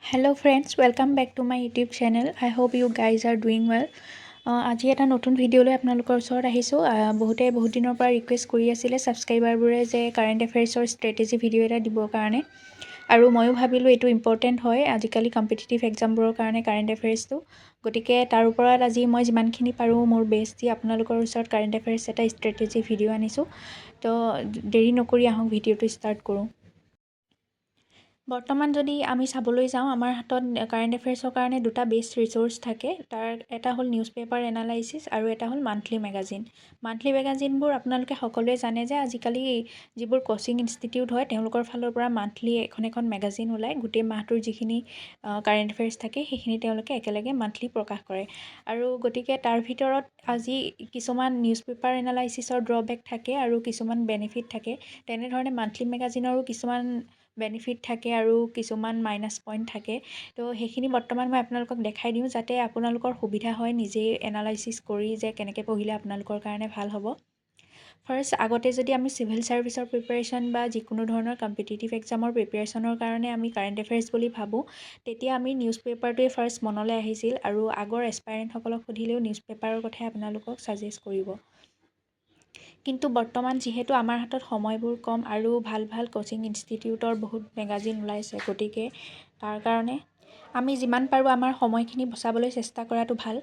Hello friends, welcome back to my YouTube channel. I hope you guys are doing well. আজি এটা নতুন video' লৈ আপোনালোকৰ ওচৰত আহিছোঁ। বহুতে বহুত দিনৰ পৰা ৰিকুৱেষ্ট কৰি আছিলে সাবস্ক্ৰাইবাৰবোৰে যে কাৰেণ্ট এফেয়াৰ্সৰ ষ্ট্ৰেটেজি ভিডিঅ' এটা দিবৰ কাৰণে, আৰু ময়ো ভাবিলোঁ এইটো ইম্পৰ্টেণ্ট হয় আজিকালি কম্পিটিটিভ এক্সামবোৰৰ কাৰণে কাৰেণ্ট এফেয়াৰ্সটো। গতিকে তাৰ ওপৰত আজি মই যিমানখিনি পাৰোঁ মোৰ বেষ্ট দি আপোনালোকৰ ওচৰত কাৰেণ্ট এফেয়াৰ্স এটা ষ্ট্ৰেটেজি ভিডিঅ' আনিছোঁ। তো দেৰি নকৰি আহক ভিডিঅ'টো ষ্টাৰ্ট কৰোঁ। বৰ্তমান যদি আমি চাবলৈ যাওঁ, আমাৰ হাতত কাৰেণ্ট এফেয়াৰ্সৰ কাৰণে দুটা বেষ্ট ৰিচোৰ্চ থাকে। তাৰ এটা হ'ল নিউজ পেপাৰ এনালাইচিছ আৰু এটা হ'ল মান্থলি মেগাজিন। মান্থলি মেগাজিনবোৰ আপোনালোকে সকলোৱে জানে যে আজিকালি যিবোৰ কোচিং ইনষ্টিটিউট হয় তেওঁলোকৰ ফালৰ পৰা মান্থলি এখন মেগাজিন ওলায়। গোটেই মাহটোৰ যিখিনি কাৰেণ্ট এফেয়াৰ্স থাকে সেইখিনি তেওঁলোকে একেলগে মান্থলি প্ৰকাশ কৰে। আৰু গতিকে তাৰ ভিতৰত আজি কিছুমান নিউজ পেপাৰ এনালাইচিছৰ ড্ৰবেক থাকে আৰু কিছুমান বেনিফিট থাকে। তেনেধৰণে মান্থলি মেগাজিনৰো কিছুমান বেনিফিট থাকে আৰু কিছুমান মাইনাছ পইণ্ট থাকে। তো সেইখিনি বৰ্তমান মই আপোনালোকক দেখাই দিওঁ যাতে আপোনালোকৰ সুবিধা হয় নিজেই এনালাইচিছ কৰি যে কেনেকৈ পঢ়িলে আপোনালোকৰ কাৰণে ভাল হ'ব। ফাৰ্ষ্ট, আগতে যদি আমি চিভিল ছাৰ্ভিচৰ প্ৰিপেৰেশ্যন বা যিকোনো ধৰণৰ কম্পিটিটিভ এক্সামৰ প্ৰিপেৰেশ্যনৰ কাৰণে আমি কাৰেণ্ট এফেয়াৰ্ছ বুলি ভাবোঁ, তেতিয়া আমি নিউজ পেপাৰটোৱে ফাৰ্ষ্ট মনলৈ আহিছিল। আৰু আগৰ এছপাইৰেণ্টসকলক সুধিলেও নিউজ পেপাৰৰ কথাই আপোনালোকক ছাজেষ্ট কৰিব। কিন্তু বৰ্তমান যিহেতু আমাৰ হাতত সময়বোৰ কম আৰু ভাল ভাল কোচিং ইনষ্টিটিউটৰ বহুত মেগাজিন ওলাইছে, গতিকে তাৰ কাৰণে আমি যিমান পাৰোঁ আমাৰ সময়খিনি বচাবলৈ চেষ্টা কৰাটো ভাল।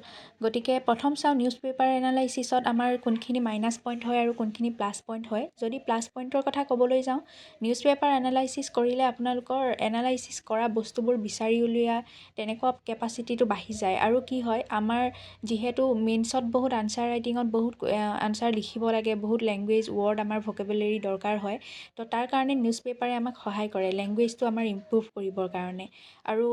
গতিকে প্ৰথম চাওঁ নিউজ পেপাৰ এনালাইচিছত আমাৰ কোনখিনি মাইনাছ পইণ্ট হয় আৰু কোনখিনি প্লাছ পইণ্ট হয়। যদি প্লাছ পইণ্টৰ কথা ক'বলৈ যাওঁ, নিউজ পেপাৰ এনালাইচিছ কৰিলে আপোনালোকৰ এনালাইচিছ কৰা বস্তুবোৰ বিচাৰি উলিওৱা তেনেকুৱা কেপাচিটিটো বাঢ়ি যায়। আৰু কি হয়, আমাৰ যিহেতু মেইনছত বহুত আনচাৰ ৰাইটিঙত বহুত আনচাৰ লিখিব লাগে, বহুত লেংগুৱেজ ৱৰ্ড আমাৰ ভকেবুলাৰী দৰকাৰ হয়। তো তাৰ কাৰণে নিউজ পেপাৰে আমাক সহায় কৰে লেংগুৱেজটো আমাৰ ইম্প্ৰুভ কৰিবৰ কাৰণে। আৰু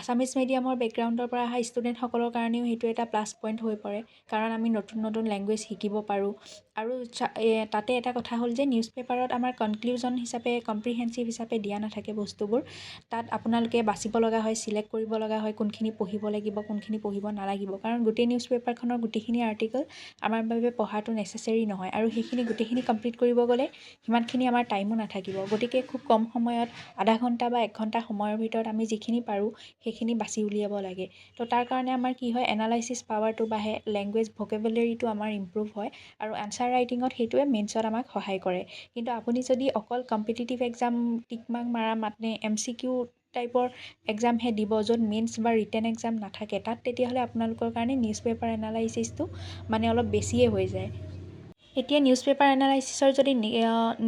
আছামিজ মিডিয়ামৰ বেকগ্ৰাউণ্ডৰ পৰা অহা ষ্টুডেণ্টসকলৰ কাৰণেও সেইটো এটা প্লাছ পইণ্ট হৈ পৰে, কাৰণ আমি নতুন নতুন লেংগুৱেজ শিকিব পাৰোঁ। আৰু তাতে এটা কথা হ'ল যে নিউজ পেপাৰত আমাৰ কনক্লুজন হিচাপে কম্প্ৰিহেনচিভ হিচাপে দিয়া নাথাকে বস্তুবোৰ। তাত আপোনালোকে বাচিব লগা হয়, চিলেক্ট কৰিব লগা হয় কোনখিনি পঢ়িব লাগিব কোনখিনি পঢ়িব নালাগিব। কাৰণ গোটেই নিউজ পেপাৰখনৰ গোটেইখিনি আৰ্টিকল আমাৰ বাবে পঢ়াটো নেচেচেৰী নহয়, আৰু সেইখিনি গোটেইখিনি কমপ্লিট কৰিব গ'লে সিমানখিনি আমাৰ টাইমো নাথাকিব। গতিকে খুব কম সময়ত আধা ঘণ্টা বা 1 ঘণ্টা সময়ৰ ভিতৰত আমি যিখিনি পাৰোঁ সেইখিনি বাছি উলিয়াব লাগে। তো তাৰ কাৰণে আমাৰ কি হয়, এনালাইচিছ পাৱাৰটো বাঢ়ে, লেংগুৱেজ ভকেবুলাৰীটো আমাৰ ইম্প্ৰুভ হয়, আৰু আনচাৰ ৰাইটিঙত সেইটোৱে মেইনছত আমাক সহায় কৰে। কিন্তু আপুনি যদি অকল কম্পিটিটিভ এক্সাম টিক মাৰ্ক মাৰা মানে MCQ টাইপৰ এক্সামহে দিব, য'ত মেইনছ বা ৰিটেন এক্সাম নাথাকে, তাত তেতিয়াহ'লে আপোনালোকৰ কাৰণে নিউজ পেপাৰ এনালাইচিছটো মানে অলপ বেছিয়ে হৈ যায়। এতিয়া নিউজ পেপাৰ এনালাইচিছৰ যদি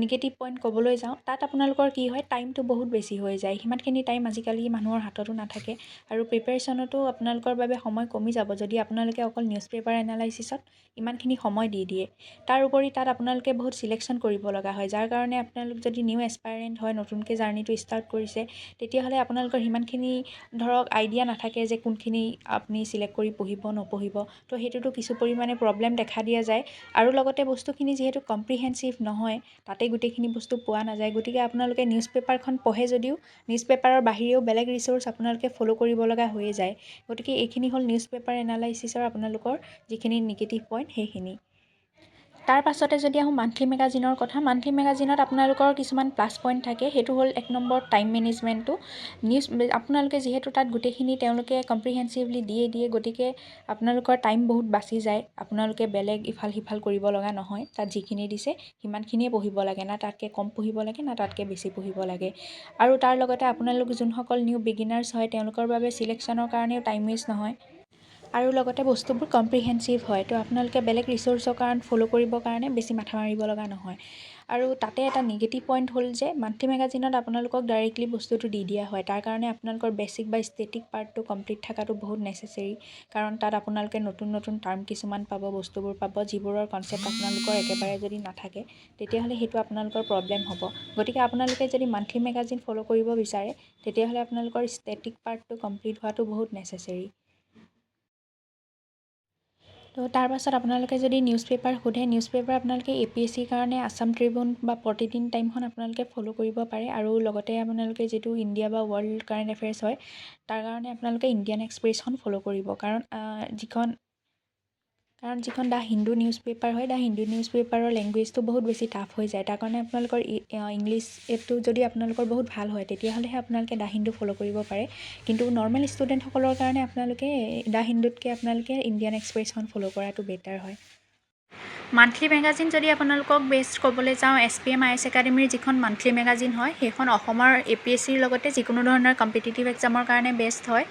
নিগেটিভ পইণ্ট ক'বলৈ যাওঁ, তাত আপোনালোকৰ কি হয়, টাইমটো বহুত বেছি হৈ যায়। সিমানখিনি টাইম আজিকালি মানুহৰ হাততো নাথাকে, আৰু প্ৰিপেৰেশ্যনতো আপোনালোকৰ বাবে সময় কমি যাব যদি আপোনালোকে অকল নিউজ পেপাৰ এনালাইচিছত ইমানখিনি সময় দি দিয়ে। তাৰ উপৰি তাত আপোনালোকে বহুত চিলেকশ্যন কৰিব লগা হয়, যাৰ কাৰণে আপোনালোক যদি নিউ এছপাইৰেণ্ট হয়, নতুনকৈ জাৰ্ণিটো ষ্টাৰ্ট কৰিছে, তেতিয়াহ'লে আপোনালোকৰ সিমানখিনি ধৰক আইডিয়া নাথাকে যে কোনখিনি আপুনি চিলেক্ট কৰি পঢ়িব নপঢ়িব। তো সেইটোতো কিছু পৰিমাণে প্ৰব্লেম দেখা দিয়া যায়। আৰু লগতে বস্তুখিনি যিহেতু কম্প্ৰিহেনচিভ নহয়, তাতে গোটেইখিনি বস্তু পোৱা নাযায়। গতিকে আপোনালোকে নিউজ পেপাৰখন পঢ়ে যদিও নিউজ পেপাৰৰ বাহিৰেও বেলেগ ৰিচোৰ্চ আপোনালোকে ফ'ল' কৰিব লগা হৈয়ে যায়। গতিকে এইখিনি হ'ল নিউজ পেপাৰ এনালাইচিছৰ আপোনালোকৰ যিখিনি নিগেটিভ পইণ্ট সেইখিনি। তাৰ পাছতে যদি আহোঁ মান্থলি মেগাজিনৰ কথা, মান্থলি মেগাজিনত আপোনালোকৰ কিছুমান প্লাছ পইণ্ট থাকে। সেইটো হ'ল 1 নম্বৰ টাইম মেনেজমেণ্টটো। আপোনালোকে যিহেতু তাত গোটেইখিনি তেওঁলোকে কম্প্ৰিহেনচিভলি দিয়ে, গতিকে আপোনালোকৰ টাইম বহুত বাচি যায়। আপোনালোকে বেলেগ ইফাল সিফাল কৰিব লগা নহয়, তাত যিখিনি দিছে সিমানখিনিয়ে পঢ়িব লাগে, না তাতকৈ কম পঢ়িব লাগে না তাতকৈ বেছি পঢ়িব লাগে। আৰু তাৰ লগতে আপোনালোক যোনসকল নিউ বিগিনাৰ্ছ হয় তেওঁলোকৰ বাবে চিলেকশ্যনৰ কাৰণেও টাইম ৱেষ্ট নহয়, আৰু লগতে বস্তুবোৰ কম্প্ৰিহেনচিভ হয়। তো আপোনালোকে বেলেগ ৰিচোৰ্চৰ কাৰণ ফ'ল' কৰিবৰ কাৰণে বেছি মাথা মাৰিব লগা নহয়। আৰু তাতে এটা নিগেটিভ পইণ্ট হ'ল যে মান্থলি মেগাজিনত আপোনালোকক ডাইৰেক্টলি বস্তুটো দি দিয়া হয়, তাৰ কাৰণে আপোনালোকৰ বেছিক বা ষ্টেটিক পাৰ্টটো কমপ্লিট থকাটো বহুত নেচেচেৰী। কাৰণ তাত আপোনালোকে নতুন নতুন টাৰ্ম কিছুমান পাব, বস্তুবোৰ পাব, যিবোৰৰ কনচেপ্ট আপোনালোকৰ একেবাৰে যদি নাথাকে তেতিয়াহ'লে সেইটো আপোনালোকৰ প্ৰব্লেম হ'ব। গতিকে আপোনালোকে যদি মান্থলি মেগাজিন ফ'ল' কৰিব বিচাৰে তেতিয়াহ'লে আপোনালোকৰ ষ্টেটিক পাৰ্টটো কমপ্লিট হোৱাটো বহুত নেচেচেৰী। তো তাৰ পাছত আপোনালোকে যদি নিউজ পেপাৰ সোধে, নিউজ পেপাৰ আপোনালোকে APSCৰ কাৰণে আছাম ট্ৰিবিউন বা প্ৰতিদিন টাইমখন আপোনালোকে ফ'ল' কৰিব পাৰে। আৰু লগতে আপোনালোকে যিটো ইণ্ডিয়া বা ৱৰ্ল্ড কাৰেণ্ট এফেয়াৰ্ছ হয় তাৰ কাৰণে আপোনালোকে ইণ্ডিয়ান এক্সপ্ৰেছখন ফ'ল' কৰিব, কাৰণ যিখন কাৰণ যিখন দ্য হিন্দু নিউজ পেপাৰ হয়, দ্য হিন্দু নিউজ পেপাৰৰ লেংগুৱেজটো বহুত বেছি টাফ হৈ যায়। তাৰ কাৰণে আপোনালোকৰ ইংলিছ এইটো যদি আপোনালোকৰ বহুত ভাল হয় তেতিয়াহ'লেহে আপোনালোকে দ্য হিন্দু ফ'ল' কৰিব পাৰে। কিন্তু নৰ্মেল ষ্টুডেণ্টসকলৰ কাৰণে আপোনালোকে দ্য হিন্দুতকৈ আপোনালোকে ইণ্ডিয়ান এক্সপ্ৰেছখন ফ'ল' কৰাটো বেটাৰ হয়। মান্থলি মেগাজিন যদি আপোনালোকক বেষ্ট ক'বলৈ যাওঁ, SPM-IS একাডেমীৰ যিখন মান্থলি মেগাজিন হয় সেইখন অসমৰ APSCৰ লগতে যিকোনো ধৰণৰ কম্পিটিটিভ এক্সামৰ কাৰণে বেষ্ট হয়।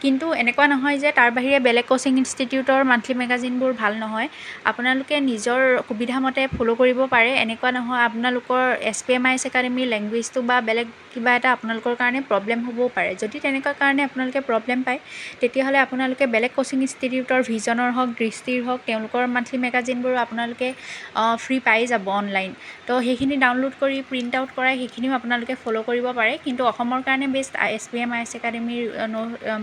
কিন্তু এনেকুৱা নহয় যে তাৰ বাহিৰে বেলেগ কোচিং ইনষ্টিটিউটৰ মান্থলি মেগাজিনবোৰ ভাল নহয়। আপোনালোকে নিজৰ সুবিধামতে ফ'ল' কৰিব পাৰে। এনেকুৱা নহয় আপোনালোকৰ SPM-IS একাডেমীৰ লেংগুৱেজটো বা বেলেগ কিবা এটা আপোনালোকৰ কাৰণে প্ৰব্লেম হ'বও পাৰে। যদি তেনেকুৱা কাৰণে আপোনালোকে প্ৰব্লেম পায় তেতিয়াহ'লে আপোনালোকে বেলেগ কোচিং ইনষ্টিটিউটৰ ভিজনৰ হওক, দৃষ্টিৰ হওক তেওঁলোকৰ মান্থলি মেগাজিনবোৰ আপোনালোকে ফ্ৰী পাই যাব অনলাইন। তো সেইখিনি ডাউনলোড কৰি প্ৰিণ্ট আউট কৰাই সেইখিনিও আপোনালোকে ফ'ল' কৰিব পাৰে। কিন্তু অসমৰ কাৰণে বেষ্ট SPM-IS একাডেমীৰ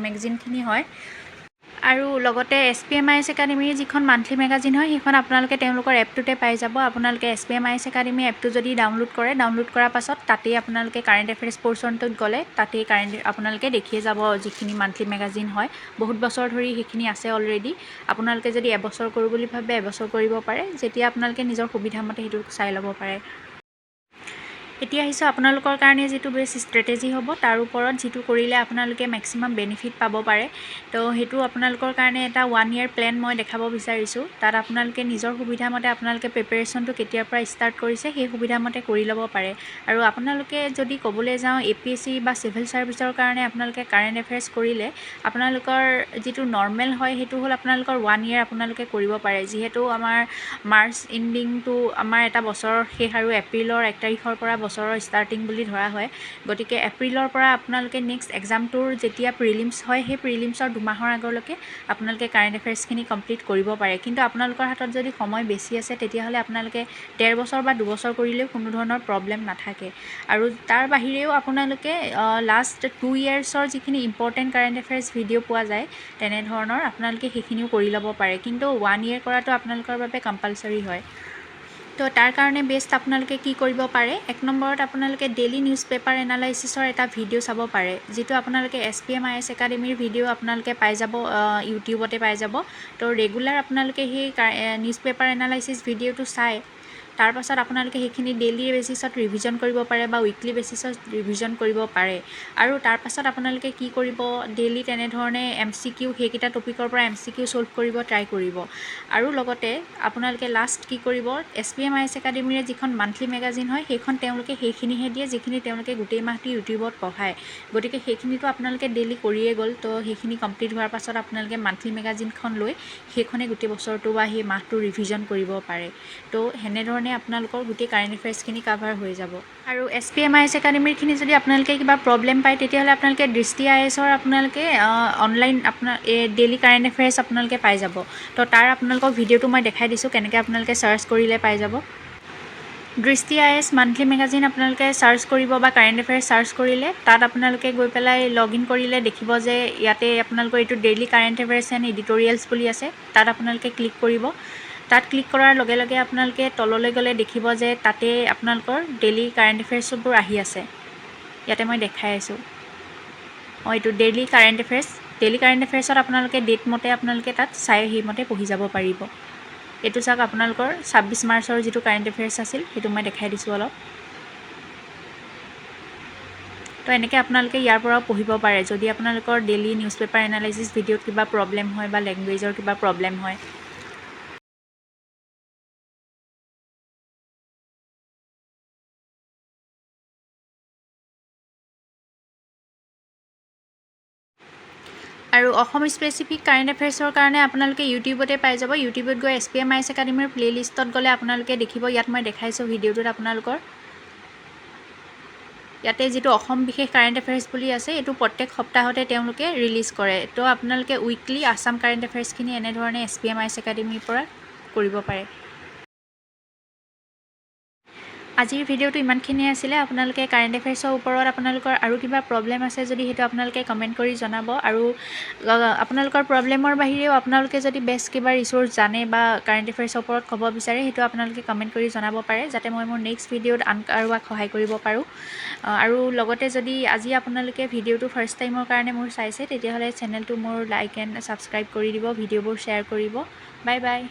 মেগাজিনখিনি হয়। আৰু লগতে SPM-IS একাডেমীৰ যিখন মান্থলি মেগাজিন হয় সেইখন আপোনালোকে তেওঁলোকৰ এপটোতে পাই যাব। আপোনালোকে SPM-IS একাডেমী এপটো যদি ডাউনলোড কৰাৰ পাছত তাতেই আপোনালোকে কাৰেণ্ট এফেয়াৰ্ছ পৰ্চনটোত গ'লে তাতেই আপোনালোকে দেখিয়ে যাব যিখিনি মান্থলি মেগাজিন হয়। বহুত বছৰ ধৰি সেইখিনি আছে অলৰেডি। আপোনালোকে যদি এবছৰ কৰোঁ বুলি ভাবে এবছৰ কৰিব পাৰে, যেতিয়া আপোনালোকে নিজৰ সুবিধামতে সেইটো চাই ল'ব পাৰে। এতিয়া আহিছোঁ আপোনালোকৰ কাৰণে যিটো বেষ্ট ষ্ট্ৰেটেজি হ'ব তাৰ ওপৰত, যিটো কৰিলে আপোনালোকে মেক্সিমাম বেনিফিট পাব পাৰে। তো সেইটো আপোনালোকৰ কাৰণে এটা 1 year প্লেন মই দেখাব বিচাৰিছোঁ। তাত আপোনালোকে নিজৰ সুবিধামতে আপোনালোকে প্ৰিপেৰেশ্যনটো কেতিয়াৰ পৰা ষ্টাৰ্ট কৰিছে সেই সুবিধামতে কৰি ল'ব পাৰে। আৰু আপোনালোকে যদি ক'বলৈ যাওঁ APSC বা চিভিল ছাৰ্ভিচৰ কাৰণে আপোনালোকে কাৰেণ্ট এফেয়াৰ্ছ কৰিলে আপোনালোকৰ যিটো নৰ্মেল হয় সেইটো হ'ল আপোনালোকৰ 1 year আপোনালোকে কৰিব পাৰে। যিহেতু আমাৰ মাৰ্চ ইণ্ডিংটো আমাৰ এটা বছৰৰ শেষ আৰু এপ্ৰিলৰ 1 তাৰিখৰ পৰা বছৰৰ ষ্টাৰ্টিং বুলি ধৰা হয়। গতিকে এপ্ৰিলৰ পৰা আপোনালোকে নেক্সট এক্সামটোৰ যেতিয়া প্ৰিলিমছ হয় সেই প্ৰিলিমছৰ 2 মাহৰ আগলৈকে আপোনালোকে কাৰেণ্ট এফেয়াৰ্ছখিনি কমপ্লিট কৰিব পাৰে। কিন্তু আপোনালোকৰ হাতত যদি সময় বেছি আছে তেতিয়াহ'লে আপোনালোকে 1.5 বছৰ বা 2 বছৰ কৰিলেও কোনো ধৰণৰ প্ৰব্লেম নাথাকে। আৰু তাৰ বাহিৰেও আপোনালোকে লাষ্ট 2 yearsৰ যিখিনি ইম্পৰ্টেণ্ট কাৰেণ্ট এফেয়াৰ্ছ ভিডিঅ' পোৱা যায় তেনেধৰণৰ আপোনালোকে সেইখিনিও কৰি ল'ব পাৰে। কিন্তু 1 year কৰাটো আপোনালোকৰ বাবে কম্পালচৰি হয়। তো তাৰ কাৰণে বেষ্ট আপোনালোকে কি কৰিব পাৰে, 1 নম্বৰত আপোনালোকে ডেইলি নিউজ পেপাৰ এনালাইচিছৰ এটা ভিডিঅ' চাব পাৰে। যিটো আপোনালোকে SPM-IS একাডেমীৰ ভিডিঅ' আপোনালোকে পাই যাব, ইউটিউবতে পাই যাব। তো ৰেগুলাৰ আপোনালোকে সেই নিউজ পেপাৰ এনালাইচিছ ভিডিঅ'টো চাই তাৰপাছত আপোনালোকে সেইখিনি ডেইলি বেচিছত ৰিভিজন কৰিব পাৰে বা উইকলি বেচিছত ৰিভিজন কৰিব পাৰে। আৰু তাৰপাছত আপোনালোকে কি কৰিব, ডেইলি তেনেধৰণে MCQ সেইকেইটা টপিকৰ পৰা MCQ ছল্ভ কৰিব ট্ৰাই কৰিব। আৰু লগতে আপোনালোকে লাষ্ট কি কৰিব, SPM-IS একাডেমীৰে যিখন মান্থলি মেগাজিন হয় সেইখন তেওঁলোকে সেইখিনিহে দিয়ে যিখিনি তেওঁলোকে গোটেই মাহটো ইউটিউবত পঢ়ায়। গতিকে সেইখিনিতো আপোনালোকে ডেইলি কৰিয়ে গ'ল। তো সেইখিনি কমপ্লিট হোৱাৰ পাছত আপোনালোকে মান্থলি মেগাজিনখন লৈ সেইখনে গোটেই বছৰটো বা সেই মাহটো ৰিভিজন কৰিব পাৰে। তো সেনেধৰণে আপোনালোকৰ গোটেই কাৰেণ্ট এফেয়াৰ্ছখিনি কাভাৰ হৈ যাব। আৰু SPM-IS একাডেমীৰখিনি যদি আপোনালোকে কিবা প্ৰব্লেম পায় তেতিয়াহ'লে আপোনালোকে দৃষ্টি IS-ৰ আপোনালোকে অনলাইন ডেইলি কাৰেণ্ট এফেয়াৰ্ছ আপোনালোকে পাই যাব। তো তাৰ আপোনালোকক ভিডিঅ'টো মই দেখাই দিছোঁ কেনেকৈ আপোনালোকে চাৰ্চ কৰিলে পাই যাব। দৃষ্টি IS মান্থলি মেগাজিন আপোনালোকে চাৰ্চ কৰিব বা কাৰেণ্ট এফেয়াৰ্ছ চাৰ্চ কৰিলে তাত আপোনালোকে গৈ পেলাই লগ ইন কৰিলে দেখিব যে ইয়াতে আপোনালোকৰ এইটো ডেইলি কাৰেণ্ট এফেয়াৰ্ছ এণ্ড এডিটৰিয়েলছ বুলি আছে। তাত আপোনালোকে ক্লিক কৰিব। তাত ক্লিক কৰাৰ লগে লগে আপোনালোকে তললৈ গ'লে দেখিব যে তাতে আপোনালোকৰ ডেইলি কাৰেণ্ট এফেয়াৰ্ছবোৰ আহি আছে। ইয়াতে মই দেখাই আছোঁ, এইটো daily current affairs. Daily current এফেয়াৰ্ছত আপোনালোকে ডেট মতে আপোনালোকে তাত চাই সেইমতে পঢ়ি যাব পাৰিব। এইটো চাওক আপোনালোকৰ 26 মাৰ্চৰ যিটো কাৰেণ্ট এফেয়াৰ্ছ আছিল সেইটো মই দেখাই দিছোঁ অলপ। তো এনেকৈ আপোনালোকে ইয়াৰ পৰাও পঢ়িব পাৰে যদি আপোনালোকৰ ডেইলি নিউজ পেপাৰ এনালাইচিছ ভিডিঅ'ত কিবা প্ৰব্লেম হয় বা লেংগুৱেজৰ কিবা প্ৰব্লেম হয়। আৰু অসম স্পেচিফিক কাৰেণ্ট এফেয়াৰ্ছৰ কাৰণে আপোনালোকে ইউটিউবতে পাই যাব। ইউটিউবত গৈ SPM-IS একাডেমীৰ প্লে'লিষ্টত গ'লে আপোনালোকে দেখিব, ইয়াত মই দেখাইছোঁ ভিডিঅ'টোত আপোনালোকৰ ইয়াতে যিটো অসম বিশেষ কাৰেণ্ট এফেয়াৰ্ছ বুলি আছে এইটো প্ৰত্যেক সপ্তাহতে তেওঁলোকে ৰিলিজ কৰে। তো আপোনালোকে উইকলি আছাম কাৰেণ্ট এফেয়াৰ্ছখিনি এনেধৰণে SPM-IS একাডেমীৰ পৰা কৰিব পাৰে। আজিৰ ভিডিঅ'টো ইমানখিনিয়ে আছিলে। আপোনালোকে কাৰেণ্ট এফেয়াৰ্ছৰ ওপৰত আপোনালোকৰ আৰু কিবা প্ৰব্লেম আছে যদি সেইটো আপোনালোকে কমেণ্ট কৰি জনাব। আৰু আপোনালোকৰ প্ৰব্লেমৰ বাহিৰেও আপোনালোকে যদি বেষ্ট কিবা ৰিচোৰ্চ জানে বা কাৰেণ্ট এফেয়াৰ্ছৰ ওপৰত ক'ব বিচাৰে সেইটো আপোনালোকে কমেণ্ট কৰি জনাব পাৰে, যাতে মই মোৰ নেক্সট ভিডিঅ'ত আন কাৰোবাক সহায় কৰিব পাৰোঁ। আৰু লগতে যদি আজি আপোনালোকে ভিডিঅ'টো ফাৰ্ষ্ট টাইমৰ কাৰণে মোৰ চাইছে, তেতিয়াহ'লে চেনেলটো মোৰ লাইক এণ্ড ছাবস্ক্ৰাইব কৰি দিব, ভিডিঅ'বোৰ শ্বেয়াৰ কৰিব। Bye bye.